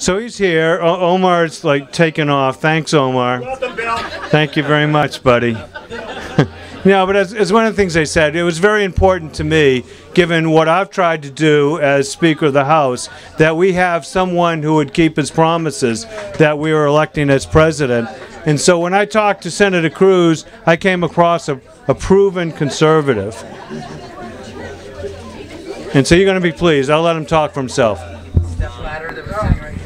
So he's here. Omar's like taking off. Thanks, Omar. Welcome, Bill. Thank you very much, buddy. No, but as one of the things they said, it was very important to me, given what I've tried to do as Speaker of the House, that we have someone who would keep his promises that we were electing as president. And so when I talked to Senator Cruz, I came across a proven conservative. And so you're going to be pleased. I'll let him talk for himself. Step ladder that was sitting right here.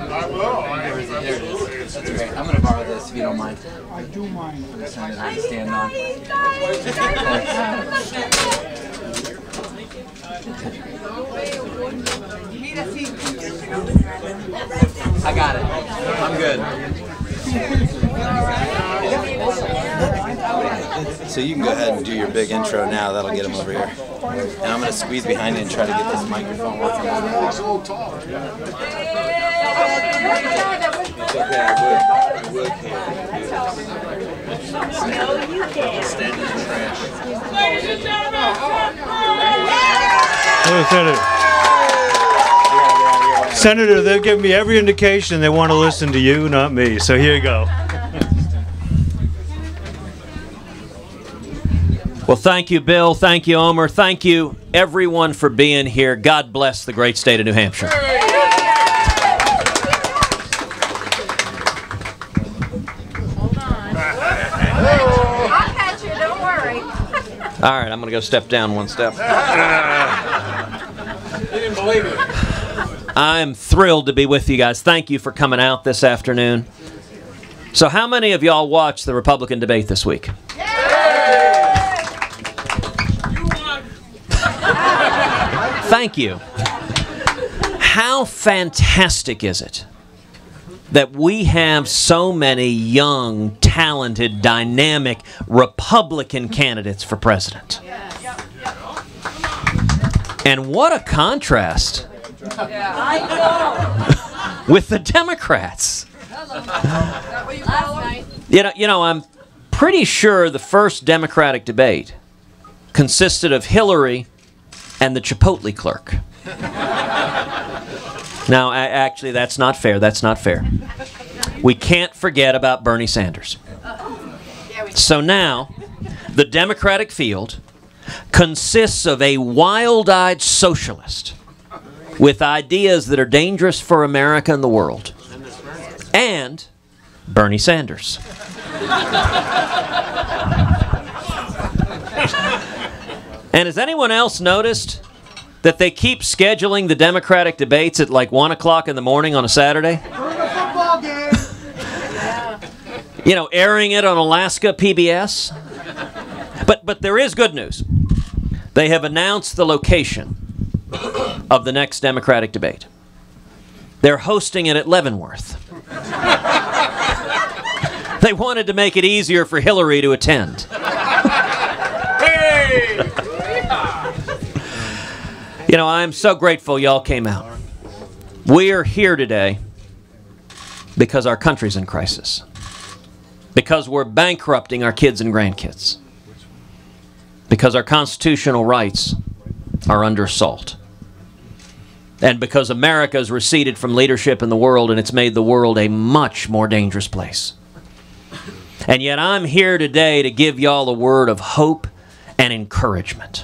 I will. That's great. I'm going to borrow this if you don't mind. I do mind. For the senator to stand on. I got it. I'm good. So you can go ahead and do your big intro now. That'll get him over here. And I'm going to squeeze behind you and try to get this microphone working. It's okay, I would. Stand in the trash. Senator, they've given me every indication they want to listen to you, not me. So here you go. Well, thank you, Bill. Thank you, Omer. Thank you, everyone, for being here. God bless the great state of New Hampshire. Hold on. I'll catch you, don't worry. All right, I'm going to go step down one step. You didn't believe it. I'm thrilled to be with you guys. Thank you for coming out this afternoon. So how many of y'all watched the Republican debate this week? Thank you. How fantastic is it that we have so many young, talented, dynamic Republican candidates for president? And what a contrast with the Democrats. You know, I'm pretty sure the first Democratic debate consisted of Hillary and the Chipotle clerk. Now, actually, that's not fair. That's not fair. We can't forget about Bernie Sanders. So now, the Democratic field consists of a wild-eyed socialist with ideas that are dangerous for America and the world, and Bernie Sanders. And has anyone else noticed that they keep scheduling the Democratic debates at like 1 o'clock in the morning on a Saturday? You know, airing it on Alaska PBS? But there is good news. They have announced the location of the next Democratic debate. They're hosting it at Leavenworth. They wanted to make it easier for Hillary to attend. You know, I'm so grateful y'all came out. We are here today because our country's in crisis. Because we're bankrupting our kids and grandkids. Because our constitutional rights are under assault. And because America has receded from leadership in the world and it's made the world a much more dangerous place. And yet I'm here today to give y'all a word of hope and encouragement.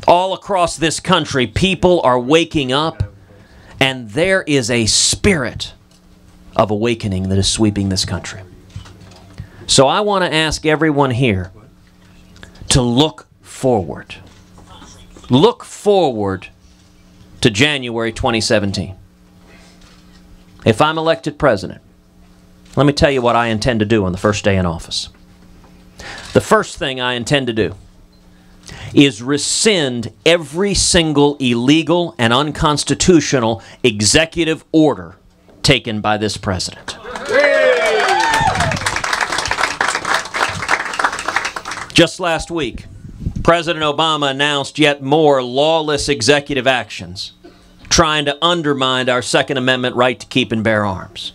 All across this country, people are waking up, and there is a spirit of awakening that is sweeping this country. So I want to ask everyone here to look forward. Look forward to January 2017. If I'm elected president, let me tell you what I intend to do on the first day in office. The first thing I intend to do is rescind every single illegal and unconstitutional executive order taken by this president. Just last week, President Obama announced yet more lawless executive actions, trying to undermine our Second Amendment right to keep and bear arms.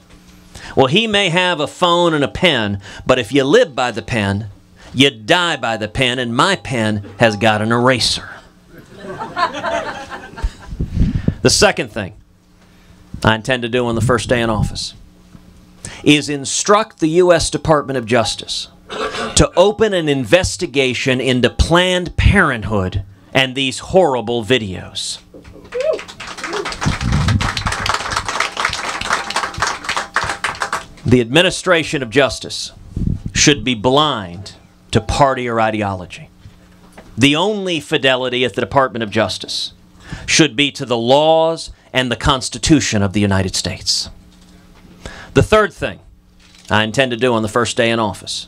Well, he may have a phone and a pen, but if you live by the pen, you die by the pen, and my pen has got an eraser. The second thing I intend to do on the first day in office is instruct the U.S. Department of Justice to open an investigation into Planned Parenthood and these horrible videos. The administration of justice should be blind to party or ideology. The only fidelity at the Department of Justice should be to the laws and the Constitution of the United States. The third thing I intend to do on the first day in office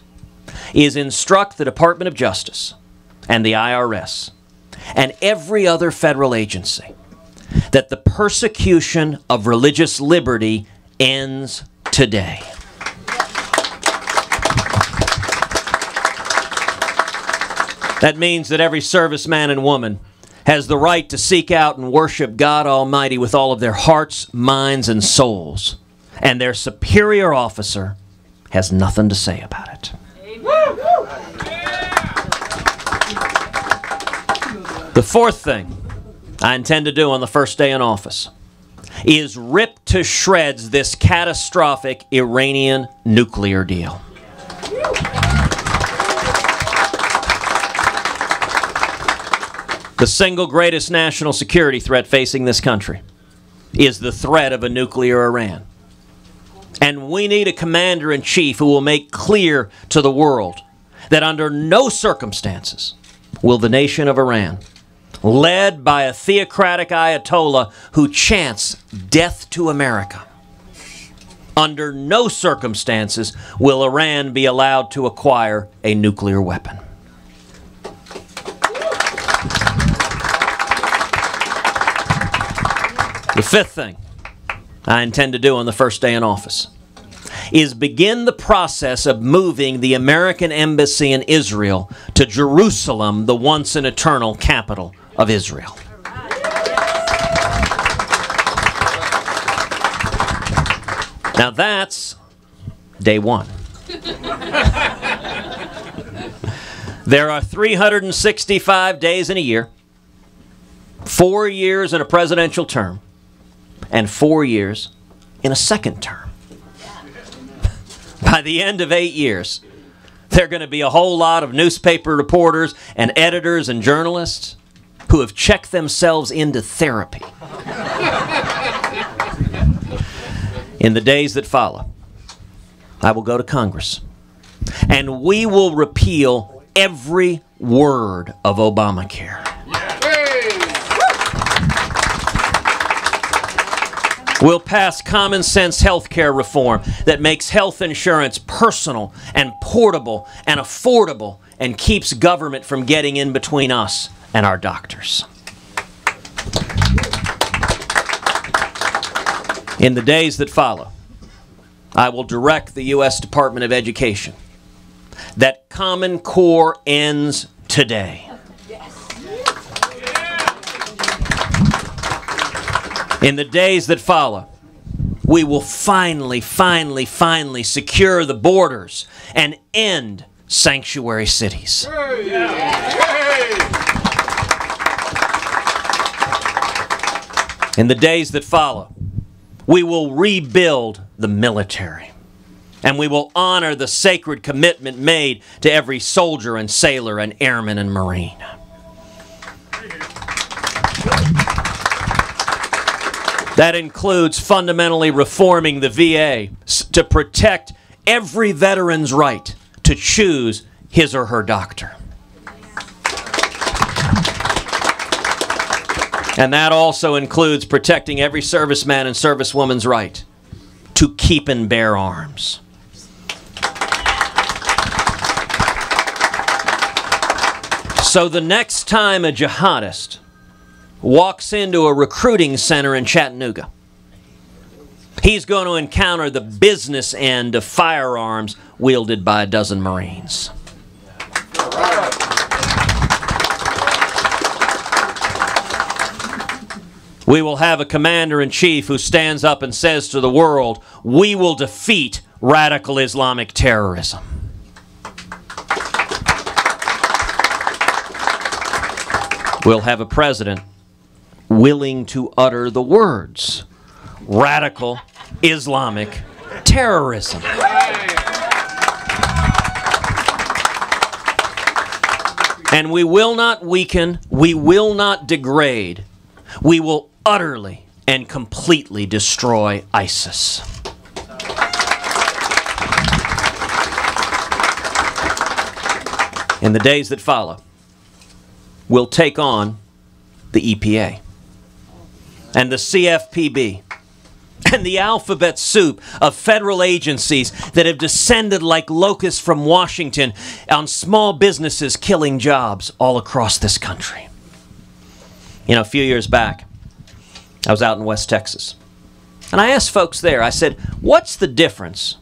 is instruct the Department of Justice and the IRS and every other federal agency that the persecution of religious liberty ends today. That means that every serviceman and woman has the right to seek out and worship God Almighty with all of their hearts, minds, and souls. And their superior officer has nothing to say about it. The fourth thing I intend to do on the first day in office is rip to shreds this catastrophic Iranian nuclear deal. The single greatest national security threat facing this country is the threat of a nuclear Iran. And we need a commander-in-chief who will make clear to the world that under no circumstances will the nation of Iran, led by a theocratic Ayatollah who chants death to America, under no circumstances will Iran be allowed to acquire a nuclear weapon. The fifth thing I intend to do on the first day in office is begin the process of moving the American embassy in Israel to Jerusalem, the once and eternal capital of Israel. Now that's day one. There are 365 days in a year, 4 years in a presidential term, and 4 years in a second term. By the end of 8 years, there are going to be a whole lot of newspaper reporters and editors and journalists who have checked themselves into therapy. In the days that follow, I will go to Congress, and we will repeal every word of Obamacare. We'll pass common sense health care reform that makes health insurance personal and portable and affordable and keeps government from getting in between us and our doctors. In the days that follow, I will direct the U.S. Department of Education that Common Core ends today. In the days that follow, we will finally secure the borders and end sanctuary cities. In the days that follow, we will rebuild the military, and we will honor the sacred commitment made to every soldier and sailor and airman and Marine. That includes fundamentally reforming the VA to protect every veteran's right to choose his or her doctor. And that also includes protecting every serviceman and servicewoman's right to keep and bear arms. So the next time a jihadist walks into a recruiting center in Chattanooga, he's going to encounter the business end of firearms wielded by a dozen Marines. We will have a commander-in-chief who stands up and says to the world, we will defeat radical Islamic terrorism. We'll have a president willing to utter the words, radical Islamic terrorism. And we will not weaken, we will not degrade, we will utterly and completely destroy ISIS. In the days that follow, we'll take on the EPA and the CFPB and the alphabet soup of federal agencies that have descended like locusts from Washington on small businesses killing jobs all across this country. You know, a few years back, I was out in West Texas, and I asked folks there, I said, what's the difference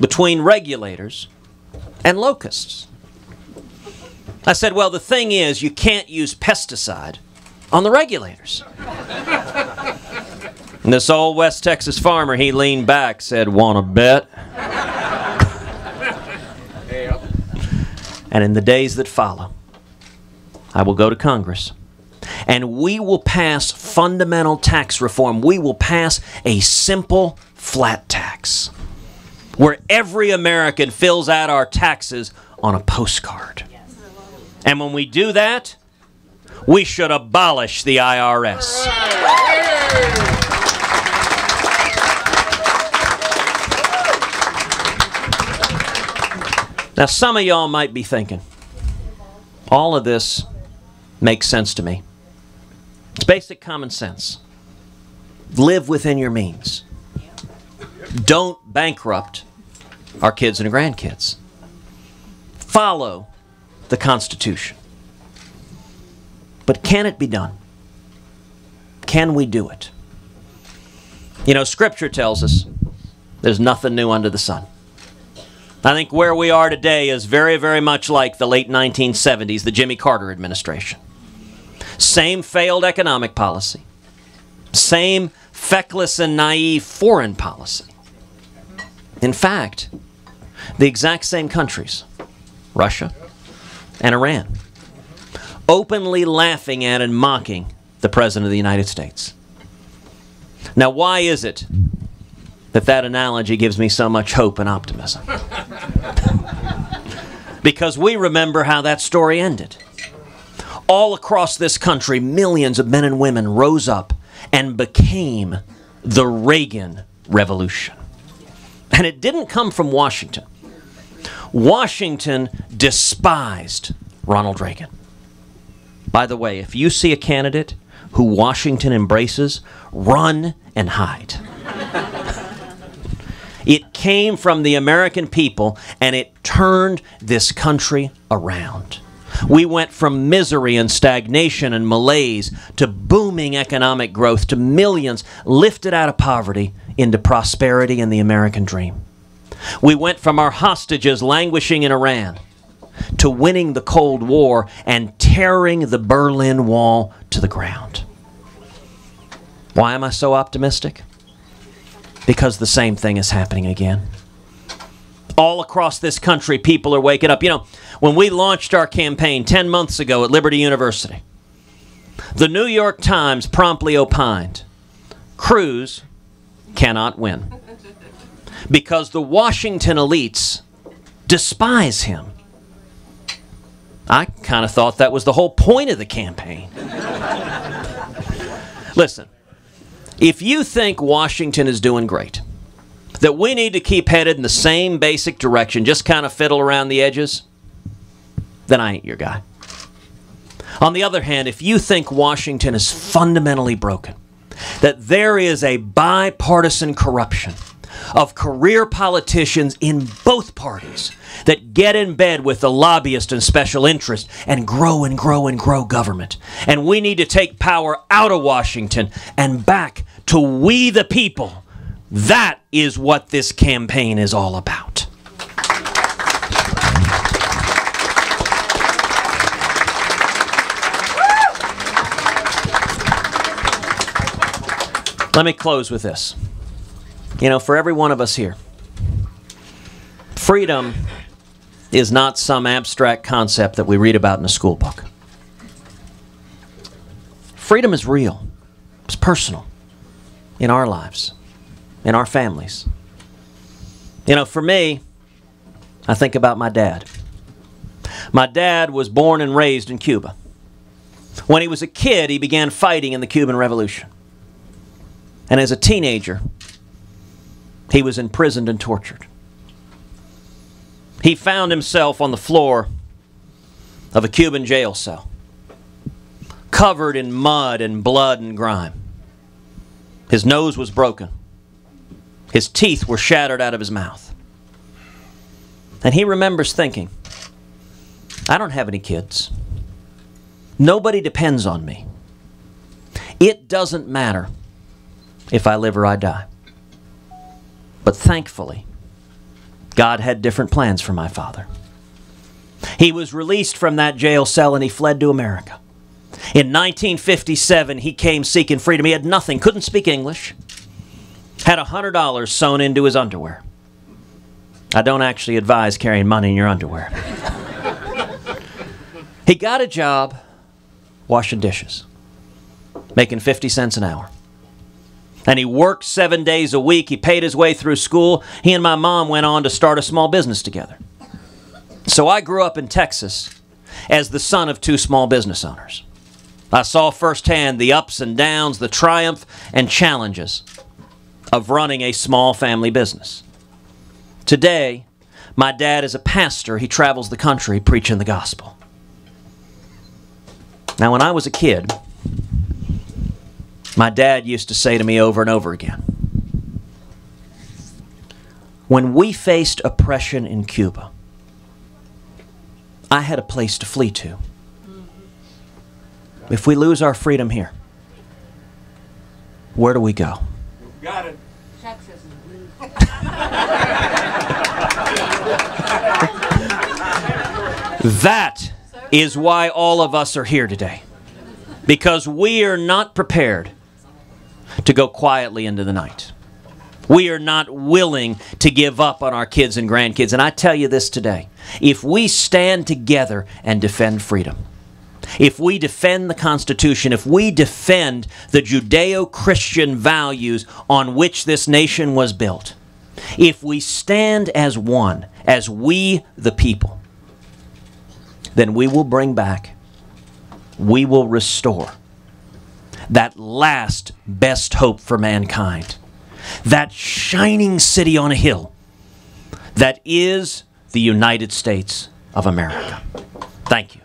between regulators and locusts? I said, well, the thing is, you can't use pesticide on the regulators. And this old West Texas farmer, he leaned back, said, "Wanna bet?" And in the days that follow, I will go to Congress, and we will pass fundamental tax reform. We will pass a simple flat tax, where every American fills out our taxes on a postcard. And when we do that, we should abolish the IRS. Now, some of y'all might be thinking, all of this makes sense to me. It's basic common sense. Live within your means. Don't bankrupt our kids and grandkids. Follow the Constitution. But can it be done? Can we do it? You know, Scripture tells us there's nothing new under the sun. I think where we are today is very, very much like the late 1970s, the Jimmy Carter administration. Same failed economic policy. Same feckless and naive foreign policy. In fact, the exact same countries, Russia and Iran, openly laughing at and mocking the President of the United States. Now, why is it that that analogy gives me so much hope and optimism? Because we remember how that story ended. All across this country, millions of men and women rose up and became the Reagan Revolution. And it didn't come from Washington. Washington despised Ronald Reagan. By the way, if you see a candidate who Washington embraces, run and hide. It came from the American people, and it turned this country around. We went from misery and stagnation and malaise to booming economic growth, to millions lifted out of poverty into prosperity and the American dream. We went from our hostages languishing in Iran to winning the Cold War and tearing the Berlin Wall to the ground. Why am I so optimistic? Because the same thing is happening again. All across this country, people are waking up. You know, when we launched our campaign 10 months ago at Liberty University, the New York Times promptly opined, Cruz cannot win because the Washington elites despise him. I kind of thought that was the whole point of the campaign. Listen, if you think Washington is doing great, that we need to keep headed in the same basic direction, just kind of fiddle around the edges, then I ain't your guy. On the other hand, if you think Washington is fundamentally broken, that there is a bipartisan corruption of career politicians in both parties that get in bed with the lobbyist and special interest and grow and grow and grow government, and we need to take power out of Washington and back to we the people, that is what this campaign is all about. Let me close with this. You know, for every one of us here, freedom is not some abstract concept that we read about in a school book. Freedom is real. It's personal. in our lives, in our families. You know, for me, I think about my dad. My dad was born and raised in Cuba. When he was a kid, he began fighting in the Cuban Revolution. And as a teenager, he was imprisoned and tortured. He found himself on the floor of a Cuban jail cell, covered in mud and blood and grime. His nose was broken. His teeth were shattered out of his mouth. And he remembers thinking, I don't have any kids. Nobody depends on me. It doesn't matter if I live or I die. But thankfully, God had different plans for my father. He was released from that jail cell and he fled to America. In 1957, he came seeking freedom. He had nothing, couldn't speak English, had $100 sewn into his underwear. I don't actually advise carrying money in your underwear. He got a job washing dishes, making 50 cents an hour. And he worked 7 days a week. He paid his way through school. He and my mom went on to start a small business together. So I grew up in Texas as the son of two small business owners. I saw firsthand the ups and downs, the triumph and challenges of running a small family business. Today, my dad is a pastor. He travels the country preaching the gospel. Now, when I was a kid, my dad used to say to me over and over again, when we faced oppression in Cuba, I had a place to flee to. If we lose our freedom here, where do we go? Got it. Texas. That is why all of us are here today. Because we are not prepared to go quietly into the night. We are not willing to give up on our kids and grandkids. And I tell you this today, if we stand together and defend freedom, if we defend the Constitution, if we defend the Judeo-Christian values on which this nation was built, if we stand as one, as we the people, then we will bring back, we will restore that last best hope for mankind, that shining city on a hill that is the United States of America. Thank you.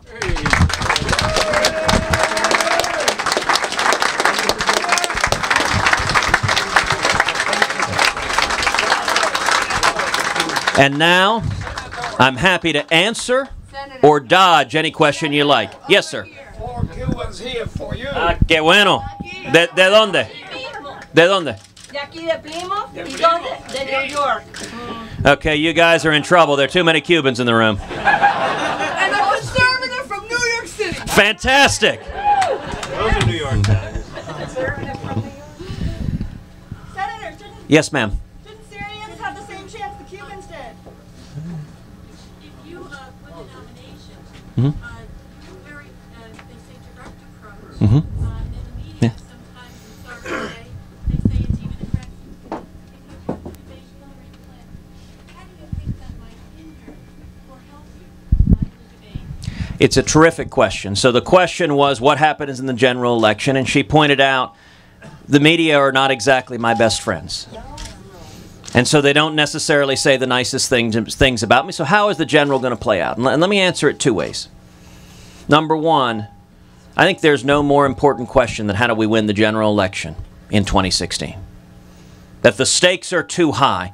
And now, I'm happy to answer or dodge any question you like. Yes, sir. 4 Cubans here for you. Ah, qué bueno. ¿De dónde? ¿De dónde? De aquí de Plymouth y dos de New York. Okay, you guys are in trouble. There are too many Cubans in the room. And a conservative from New York City. Fantastic. Those are New York guys. Senator, Yes, ma'am. shouldn't Syrians have the same chance the Cubans did? If you win the nomination, Mhm. very, they say direct approach. Mhm. In the media, Yeah. sometimes in survey, they say it's even aggressive. If you debate Hillary Clinton, how do you think that might hinder or help you in the debate? It's a terrific question. So the question was, what happens in the general election? And she pointed out, the media are not exactly my best friends. And so they don't necessarily say the nicest things about me. So how is the general going to play out? And let me answer it two ways. Number one, I think there's no more important question than how do we win the general election in 2016. That the stakes are too high.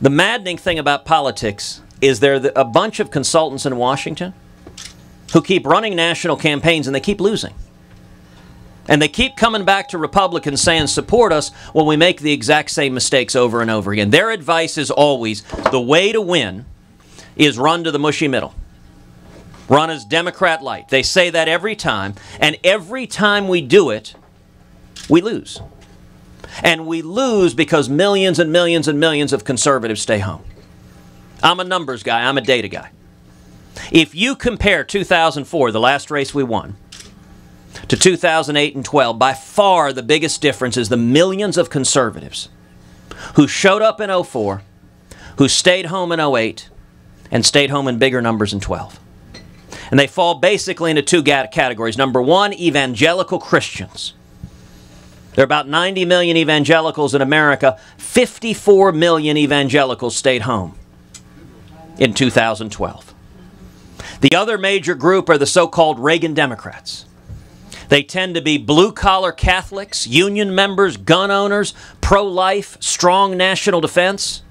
The maddening thing about politics is there are a bunch of consultants in Washington who keep running national campaigns and they keep losing. And they keep coming back to Republicans saying, support us, when we make the exact same mistakes over and over again. Their advice is always, the way to win is run to the mushy middle. Run as Democrat light. They say that every time, and every time we do it, we lose. And we lose because millions and millions and millions of conservatives stay home. I'm a numbers guy. I'm a data guy. If you compare 2004, the last race we won, to 2008 and 12, by far the biggest difference is the millions of conservatives who showed up in 04, who stayed home in 08, and stayed home in bigger numbers in 12. And they fall basically into two categories. Number one, evangelical Christians. There are about 90 million evangelicals in America. 54 million evangelicals stayed home in 2012. The other major group are the so-called Reagan Democrats. They tend to be blue-collar Catholics, union members, gun owners, pro-life, strong national defense,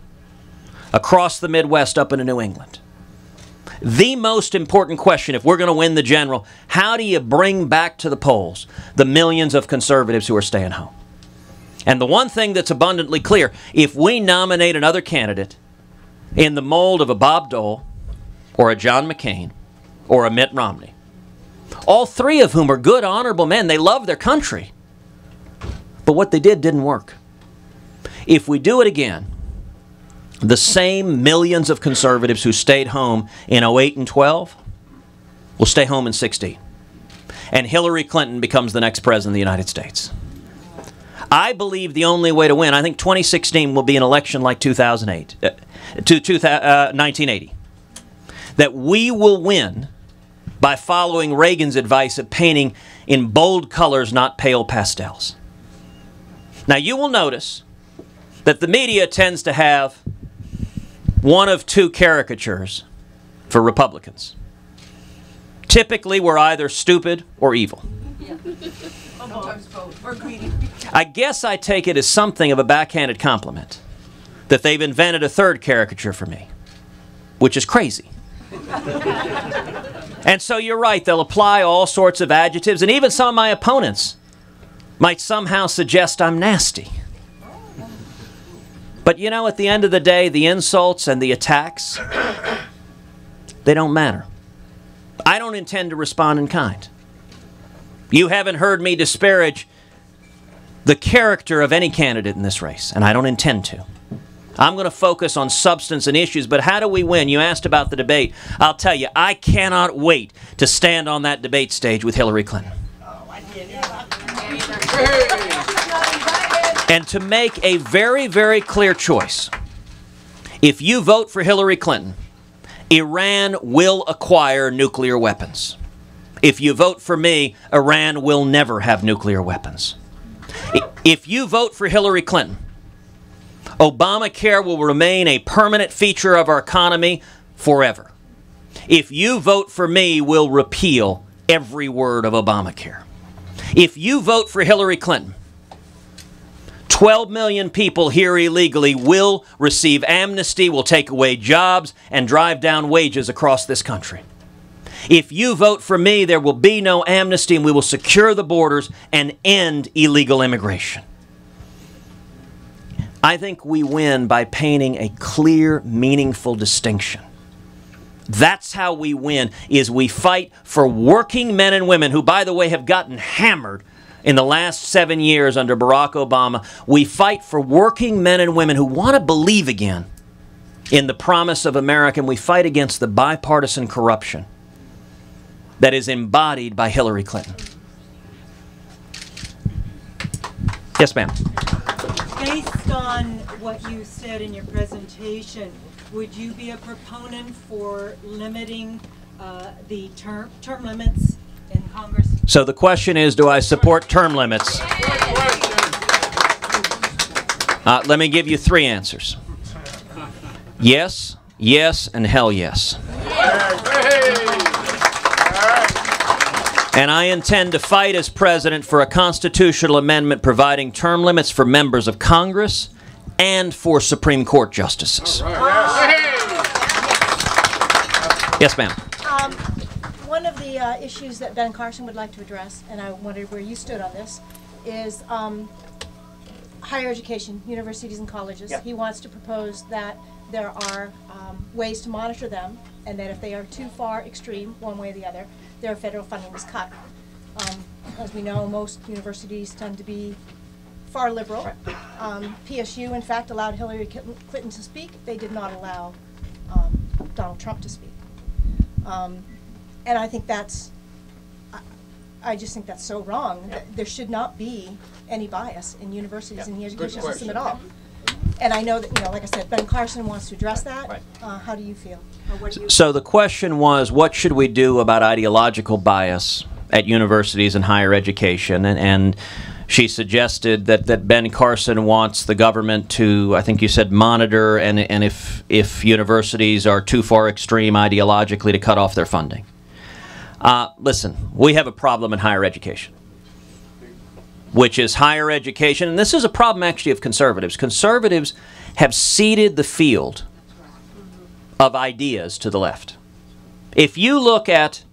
across the Midwest up into New England. The most important question, if we're going to win the general, how do you bring back to the polls the millions of conservatives who are staying home? And the one thing that's abundantly clear, if we nominate another candidate in the mold of a Bob Dole or a John McCain or a Mitt Romney, all three of whom are good, honorable men, they love their country, but what they did didn't work. If we do it again, the same millions of conservatives who stayed home in 08 and 12 will stay home in 16. And Hillary Clinton becomes the next president of the United States. I believe the only way to win, I think 2016 will be an election like 1980. That we will win by following Reagan's advice of painting in bold colors, not pale pastels. Now you will notice that the media tends to have one of two caricatures for Republicans. Typically, we're either stupid or evil. Sometimes both. Or greedy. I guess I take it as something of a backhanded compliment that they've invented a third caricature for me, which is crazy. And so you're right, they'll apply all sorts of adjectives, and even some of my opponents might somehow suggest I'm nasty. But you know, at the end of the day, the insults and the attacks, they don't matter. I don't intend to respond in kind. You haven't heard me disparage the character of any candidate in this race, and I don't intend to. I'm going to focus on substance and issues, but how do we win? You asked about the debate. I'll tell you, I cannot wait to stand on that debate stage with Hillary Clinton. And to make a very, very clear choice. If you vote for Hillary Clinton, Iran will acquire nuclear weapons. If you vote for me, Iran will never have nuclear weapons. If you vote for Hillary Clinton, Obamacare will remain a permanent feature of our economy forever. If you vote for me, we'll repeal every word of Obamacare. If you vote for Hillary Clinton, 12 million people here illegally will receive amnesty, will take away jobs, and drive down wages across this country. If you vote for me, there will be no amnesty, and we will secure the borders and end illegal immigration. I think we win by painting a clear, meaningful distinction. That's how we win, is we fight for working men and women who, by the way, have gotten hammered in the last 7 years under Barack Obama. We fight for working men and women who want to believe again in the promise of America, and we fight against the bipartisan corruption that is embodied by Hillary Clinton. Yes, ma'am. Based on what you said in your presentation, would you be a proponent for limiting the term limits in Congress? So the question is, do I support term limits? Let me give you three answers. Yes, yes, and hell yes. And I intend to fight as president for a constitutional amendment providing term limits for members of Congress and for Supreme Court justices. Yes, ma'am. One of the issues that Ben Carson would like to address, and I wondered where you stood on this, is higher education, universities and colleges. Yep. He wants to propose that there are ways to monitor them, and that if they are too far extreme, one way or the other, their federal funding is cut. As we know, most universities tend to be far liberal. PSU, in fact, allowed Hillary Clinton to speak. They did not allow Donald Trump to speak. And I think that's I just think that's so wrong. There should not be any bias in universities and the education system at all. And I know that, you know, like I said, Ben Carson wants to address that. Right. How do you feel? Or what do you So the question was, what should we do about ideological bias at universities and higher education? And she suggested that Ben Carson wants the government to, I think you said, monitor, and if universities are too far extreme ideologically, to cut off their funding. Listen, we have a problem in higher education, which is higher education, and this is a problem actually of conservatives. Conservatives have ceded the field of ideas to the left. If you look at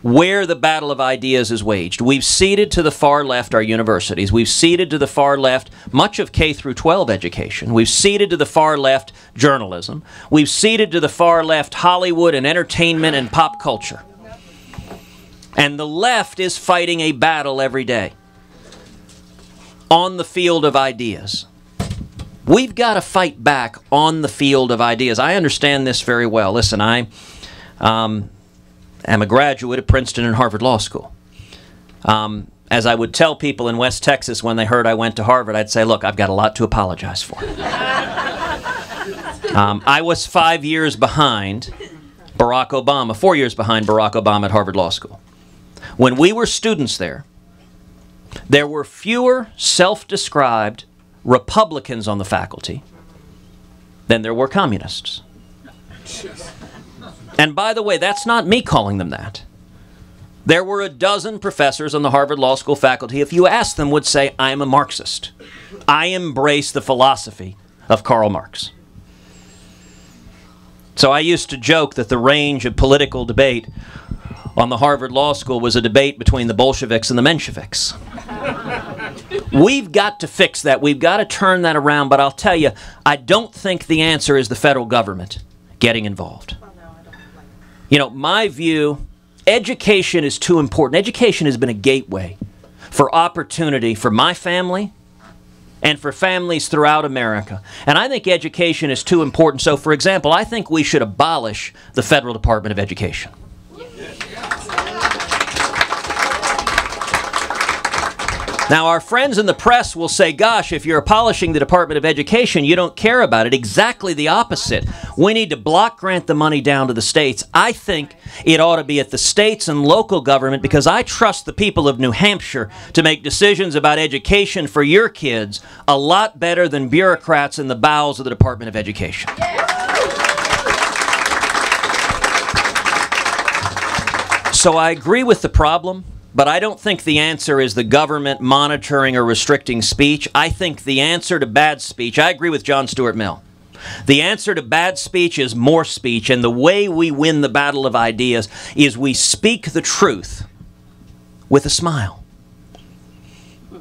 where the battle of ideas is waged, we've ceded to the far left our universities. We've ceded to the far left much of K through 12 education. We've ceded to the far left journalism. We've ceded to the far left Hollywood and entertainment and pop culture. And the left is fighting a battle every day on the field of ideas. We've got to fight back on the field of ideas. I understand this very well. Listen, I am a graduate of Princeton and Harvard Law School. As I would tell people in West Texas when they heard I went to Harvard, I'd say, look, I've got a lot to apologize for. I was 5 years behind Barack Obama, 4 years behind Barack Obama at Harvard Law School. When we were students there were fewer self-described Republicans on the faculty than there were communists. And by the way, that's not me calling them that. There were a dozen professors on the Harvard Law School faculty, if you asked them, would say, I'm a Marxist. I embrace the philosophy of Karl Marx. So I used to joke that the range of political debate on the Harvard Law School was a debate between the Bolsheviks and the Mensheviks. We've got to fix that. We've got to turn that around. But I'll tell you, I don't think the answer is the federal government getting involved. You know, my view, education is too important. Education has been a gateway for opportunity for my family and for families throughout America. And I think education is too important. So, for example, I think we should abolish the Federal Department of Education. Now, our friends in the press will say, gosh, if you're abolishing the Department of Education, you don't care about it. Exactly the opposite. We need to block grant the money down to the states. I think it ought to be at the states and local government, because I trust the people of New Hampshire to make decisions about education for your kids a lot better than bureaucrats in the bowels of the Department of Education. So I agree with the problem. But I don't think the answer is the government monitoring or restricting speech. I think the answer to bad speech, I agree with John Stuart Mill. The answer to bad speech is more speech, and the way we win the battle of ideas is we speak the truth with a smile.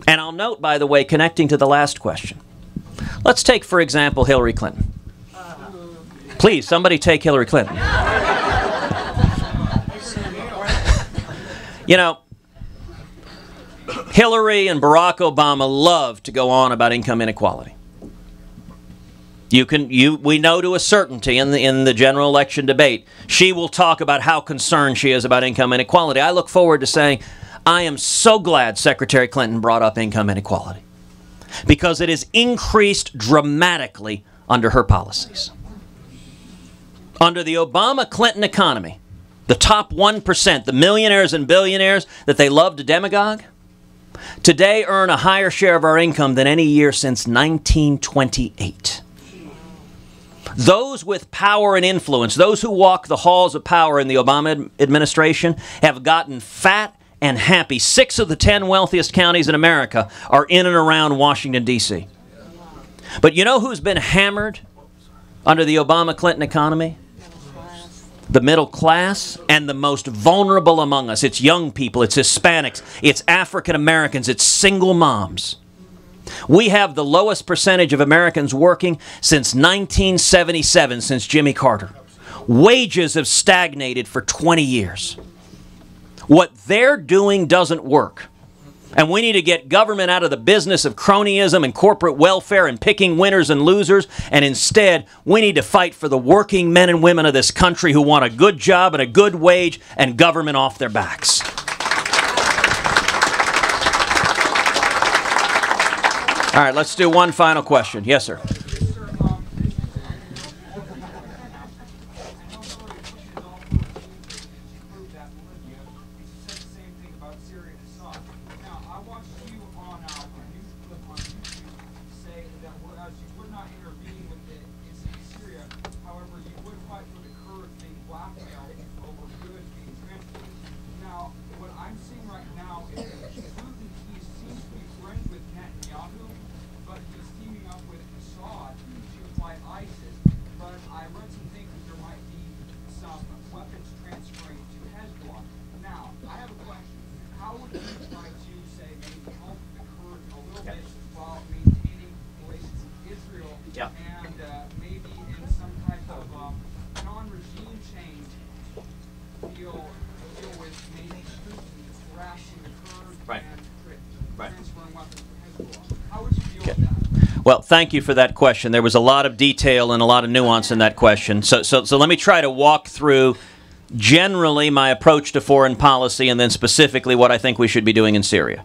And I'll note, by the way, connecting to the last question, let's take, for example, Hillary Clinton. Please, somebody take Hillary Clinton. You know, Hillary and Barack Obama love to go on about income inequality. We know to a certainty in the general election debate, she will talk about how concerned she is about income inequality. I look forward to saying, I am so glad Secretary Clinton brought up income inequality, because it has increased dramatically under her policies. Under the Obama-Clinton economy, the top 1%, the millionaires and billionaires that they love to demagogue, today earn a higher share of our income than any year since 1928. Those with power and influence, those who walk the halls of power in the Obama administration, have gotten fat and happy. 6 of the 10 wealthiest counties in America are in and around Washington, D.C. But you know who's been hammered under the Obama-Clinton economy? The middle class and the most vulnerable among us. It's young people, it's Hispanics, it's African Americans, it's single moms. We have the lowest percentage of Americans working since 1977, since Jimmy Carter. Wages have stagnated for 20 years. What they're doing doesn't work. And we need to get government out of the business of cronyism and corporate welfare and picking winners and losers. And instead, we need to fight for the working men and women of this country who want a good job and a good wage and government off their backs. All right, let's do one final question. Yes, sir. Well, thank you for that question. There was a lot of detail and a lot of nuance in that question. So let me try to walk through generally my approach to foreign policy and then specifically what I think we should be doing in Syria.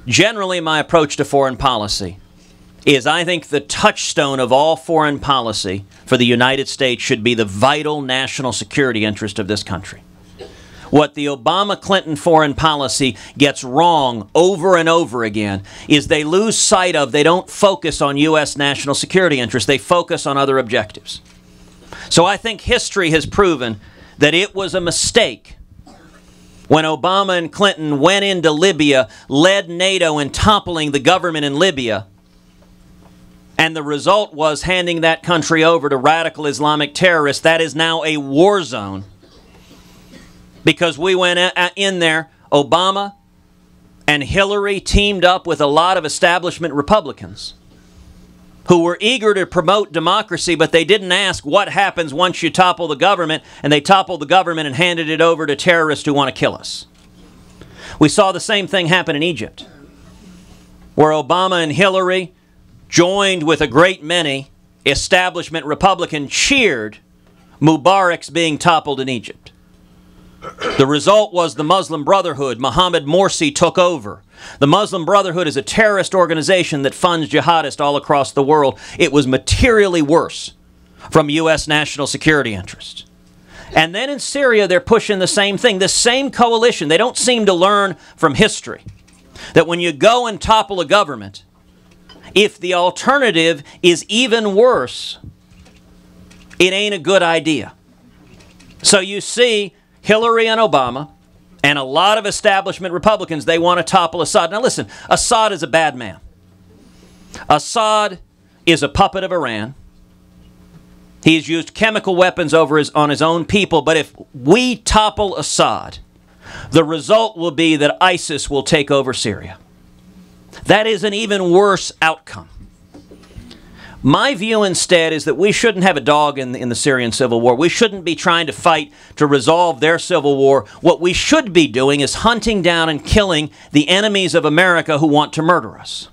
Generally, my approach to foreign policy is I think the touchstone of all foreign policy for the United States should be the vital national security interest of this country. What the Obama-Clinton foreign policy gets wrong over and over again is they lose sight of, they don't focus on U.S. national security interests, they focus on other objectives. So I think history has proven that it was a mistake when Obama and Clinton went into Libya, led NATO in toppling the government in Libya, and the result was handing that country over to radical Islamic terrorists. That is now a war zone. Because we went in there, Obama and Hillary teamed up with a lot of establishment Republicans who were eager to promote democracy, but they didn't ask what happens once you topple the government, and they toppled the government and handed it over to terrorists who want to kill us. We saw the same thing happen in Egypt, where Obama and Hillary joined with a great many establishment Republicans cheered Mubarak's being toppled in Egypt. The result was the Muslim Brotherhood. Mohammed Morsi took over. The Muslim Brotherhood is a terrorist organization that funds jihadists all across the world. It was materially worse from U.S. national security interests. And then in Syria, they're pushing the same thing. The same coalition. They don't seem to learn from history that when you go and topple a government, if the alternative is even worse, it ain't a good idea. So you see Hillary and Obama and a lot of establishment Republicans, they want to topple Assad. Now listen, Assad is a bad man. Assad is a puppet of Iran. He's used chemical weapons on his own people, but if we topple Assad, the result will be that ISIS will take over Syria. That is an even worse outcome. My view instead is that we shouldn't have a dog in the Syrian civil war. We shouldn't be trying to fight to resolve their civil war. What we should be doing is hunting down and killing the enemies of America who want to murder us.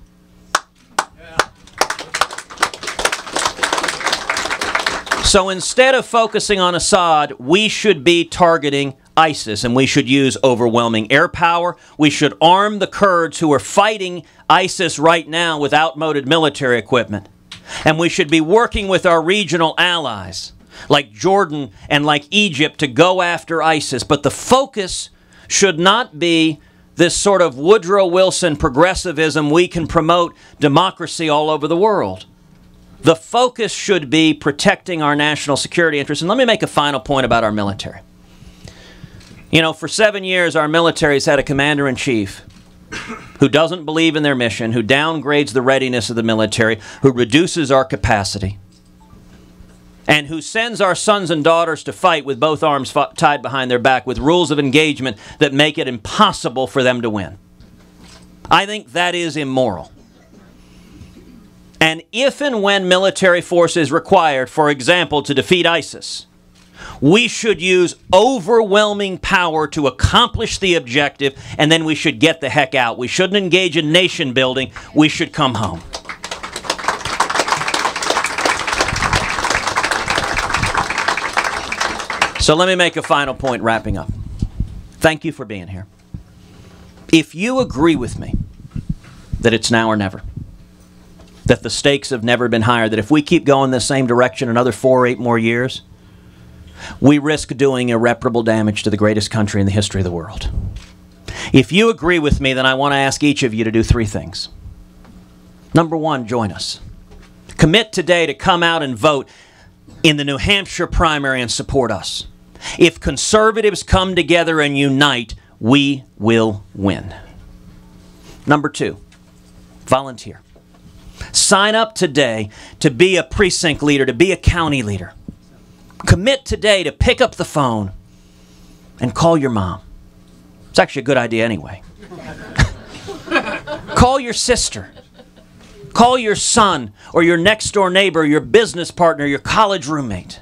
So instead of focusing on Assad, we should be targeting ISIS, and we should use overwhelming air power. We should arm the Kurds who are fighting ISIS right now with outmoded military equipment. And we should be working with our regional allies, like Jordan and like Egypt, to go after ISIS. But the focus should not be this sort of Woodrow Wilson progressivism, we can promote democracy all over the world. The focus should be protecting our national security interests. And let me make a final point about our military. You know, for 7 years, our military has had a commander-in-chief who doesn't believe in their mission, who downgrades the readiness of the military, who reduces our capacity, and who sends our sons and daughters to fight with both arms tied behind their back with rules of engagement that make it impossible for them to win. I think that is immoral. And if and when military force is required, for example, to defeat ISIS, we should use overwhelming power to accomplish the objective, and then we should get the heck out. We shouldn't engage in nation building. We should come home. So let me make a final point wrapping up. Thank you for being here. If you agree with me that it's now or never, that the stakes have never been higher, that if we keep going the same direction another 4 or 8 more years, we risk doing irreparable damage to the greatest country in the history of the world. If you agree with me, then I want to ask each of you to do 3 things. Number 1, join us. Commit today to come out and vote in the New Hampshire primary and support us. If conservatives come together and unite, we will win. Number 2, volunteer. Sign up today to be a precinct leader, to be a county leader. Commit today to pick up the phone and call your mom. It's actually a good idea anyway. Call your sister. Call your son or your next door neighbor, your business partner, your college roommate,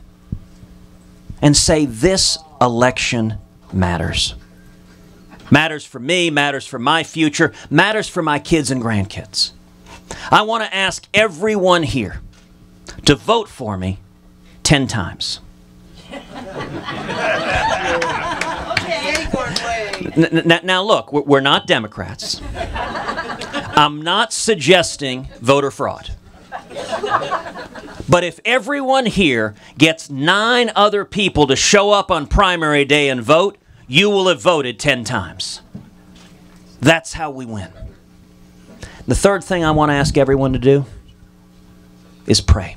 and say, this election matters. Matters for me, matters for my future, matters for my kids and grandkids. I want to ask everyone here to vote for me 10 times. Now look, we're not Democrats. I'm not suggesting voter fraud. But if everyone here gets 9 other people to show up on primary day and vote, you will have voted 10 times. That's how we win. The third thing I want to ask everyone to do is pray.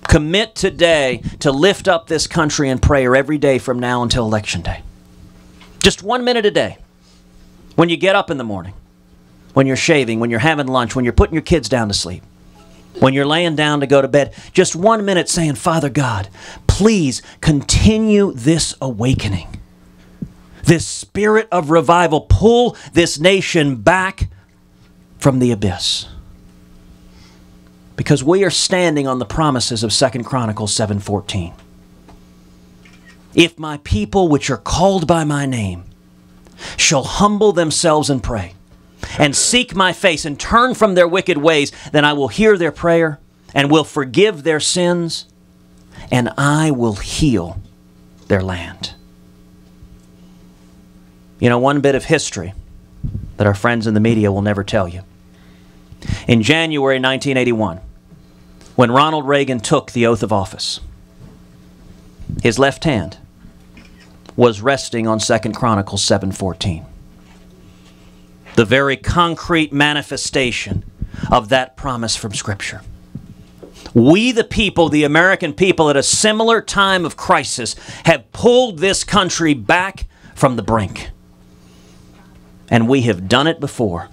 Commit today to lift up this country in prayer every day from now until Election Day. Just 1 minute a day. When you get up in the morning, when you're shaving, when you're having lunch, when you're putting your kids down to sleep, when you're laying down to go to bed, just 1 minute saying, Father God, please continue this awakening. This spirit of revival, pull this nation back from the abyss. Because we are standing on the promises of 2 Chronicles 7:14. If my people which are called by my name shall humble themselves and pray, and seek my face and turn from their wicked ways, then I will hear their prayer and will forgive their sins, and I will heal their land. You know, one bit of history that our friends in the media will never tell you. In January 1981, when Ronald Reagan took the oath of office, his left hand was resting on 2 Chronicles 7:14. The very concrete manifestation of that promise from Scripture. We the people, the American people, at a similar time of crisis, have pulled this country back from the brink. And we have done it before,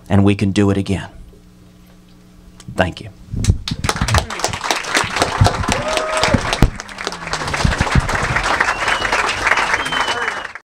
and we can do it again. Thank you.